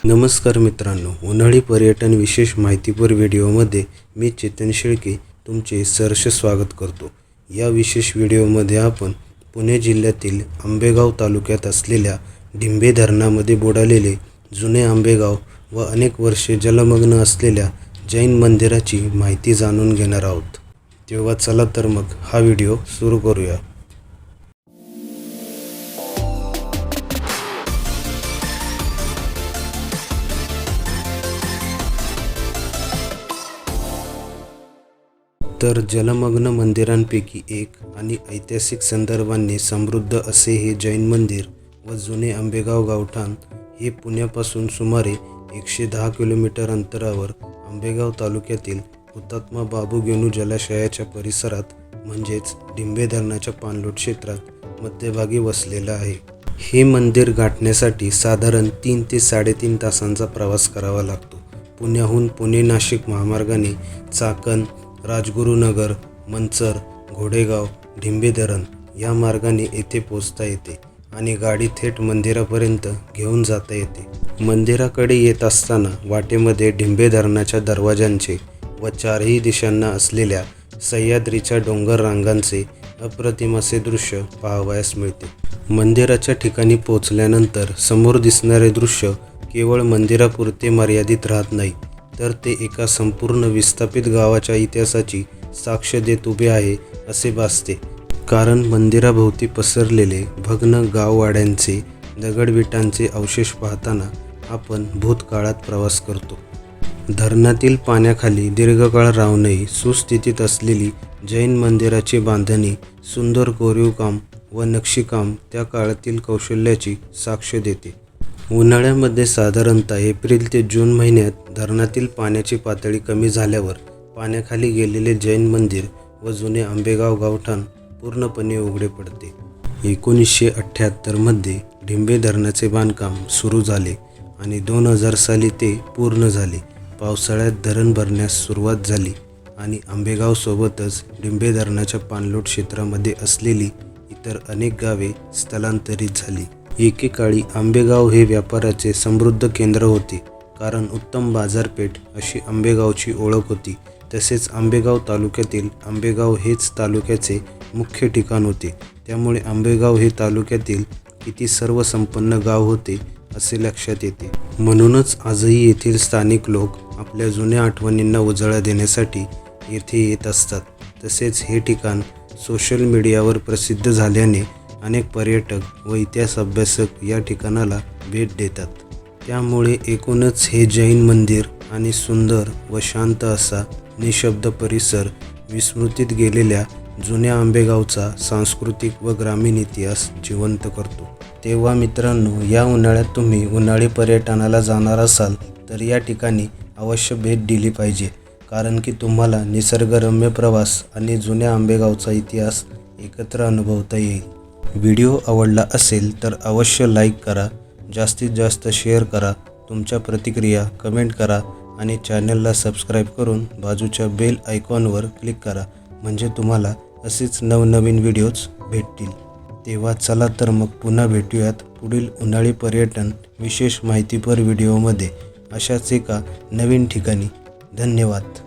नमस्कार मित्रांनो, उन्हाळी पर्यटन विशेष माहितीपर व्हिडिओमध्ये मी चेतन शेळके तुमचे सहर्ष स्वागत करतो। या विशेष व्हिडिओमध्ये आपण पुणे जिल्ह्यातील आंबेगाव तालुक्यात असलेल्या डिंभे धरणामध्ये बुडालेले जुने आंबेगाव व अनेक वर्षे जलमग्न असलेल्या जैन मंदिराची माहिती जाणून घेणार आहोत। तेव्हा चला तर मग हा व्हिडिओ सुरू करूया। तर जलमग्न मंदिरांपैकी एक आणि ऐतिहासिक संदर्भांनी समृद्ध असे हे जैन मंदिर व जुने आंबेगाव गावठाण हे पुण्यापासून सुमारे 110 किलोमीटर अंतरावर आंबेगाव तालुक्यातील हुतात्मा बाबू गेनू जलाशयाच्या परिसरात म्हणजेच डिंभे धरणाच्या पाणलोट क्षेत्रात मध्यभागी वसलेलं आहे। हे मंदिर गाठण्यासाठी साधारण 3 ते 3.5 तासांचा प्रवास करावा लागतो। पुण्याहून पुणे नाशिक महामार्गाने चाकण, राजगुरुनगर, मंचर, घोडेगाव, डिंभे धरण या मार्गाने येथे पोहोचता येते आणि गाडी थेट मंदिरापर्यंत घेऊन जाता येते। मंदिराकडे येत असताना वाटेमध्ये डिंभे धरणाच्या दरवाजांचे व चारही दिशांना असलेल्या सह्याद्रीच्या डोंगर रांगांचे अप्रतिम असे दृश्य पाहावयास मिळते। मंदिराच्या ठिकाणी पोहोचल्यानंतर समोर दिसणारे दृश्य केवळ मंदिरापुरते मर्यादित राहत नाही, तर ते एका संपूर्ण विस्थापित गावाच्या इतिहासाची साक्ष देत उभे आहे असे भासते। कारण मंदिराभोवती पसरलेले भग्न गाववाड्यांचे दगडविटांचे अवशेष पाहताना आपण भूतकाळात प्रवास करतो। धरणातील पाण्याखाली दीर्घकाळ राहूनही सुस्थितीत असलेली जैन मंदिराची बांधणी, सुंदर कोरीवकाम व नक्षीकाम त्या काळातील कौशल्याची साक्ष देते। उन्हाळ्यामध्ये साधारणतः एप्रिल ते जून महिन्यात धरणातील पाण्याची पातळी कमी झाल्यावर पाण्याखाली गेलेले जैन मंदिर व जुने आंबेगाव गावठाण पूर्णपणे उघडे पडते। 1978 मध्ये डिंभे धरणाचे बांधकाम सुरू झाले आणि 2000 साली ते पूर्ण झाले। पावसाळ्यात धरण भरण्यास सुरुवात झाली आणि आंबेगाव सोबतच डिंभे धरणाच्या पाणलोट क्षेत्रामध्ये असलेली इतर अनेक गावे स्थलांतरित झाली। एकेकाळी आंबेगाव हे व्यापाराचे समृद्ध केंद्र होते, कारण उत्तम बाजारपेठ अशी आंबेगावची ओळख होती। तसेच आंबेगाव तालुक्यातील आंबेगाव हेच तालुक्याचे मुख्य ठिकाण होते, त्यामुळे आंबेगाव हे तालुक्यातील किती सर्वसंपन्न गाव होते असे लक्षात येते। म्हणूनच आजही येथील स्थानिक लोक आपल्या जुन्या आठवणींना उजाळा देण्यासाठी येथे येत असतात। तसेच हे ठिकाण सोशल मीडियावर प्रसिद्ध झाल्याने अनेक पर्यटक व इतिहास अभ्यासक या ठिकाणाला भेट देतात। त्यामुळे एकूणच हे जैन मंदिर आणि सुंदर व शांत असा निशब्द परिसर विस्मृतीत गेलेल्या जुन्या आंबेगावचा सांस्कृतिक व ग्रामीण इतिहास जिवंत करतो। तेव्हा मित्रांनो, या उन्हाळ्यात तुम्ही उन्हाळी पर्यटनाला जाणार असाल तर या ठिकाणी अवश्य भेट दिली पाहिजे, कारण की तुम्हाला निसर्गरम्य प्रवास आणि जुन्या आंबेगावचा इतिहास एकत्र अनुभवता येईल। व्हिडिओ आवडला असेल तर अवश्य लाईक करा, जास्तीत जास्त शेअर करा, तुमच्या प्रतिक्रिया कमेंट करा आणि चॅनलला सबस्क्राईब करून बाजूच्या बेल आयकॉनवर क्लिक करा, म्हणजे तुम्हाला असेच नवनवीन व्हिडिओज भेटतील। तेव्हा चला तर मग पुन्हा भेटूयात पुढील उन्हाळी पर्यटन विशेष माहितीपर व्हिडिओमध्ये अशाच एका नवीन ठिकाणी। धन्यवाद।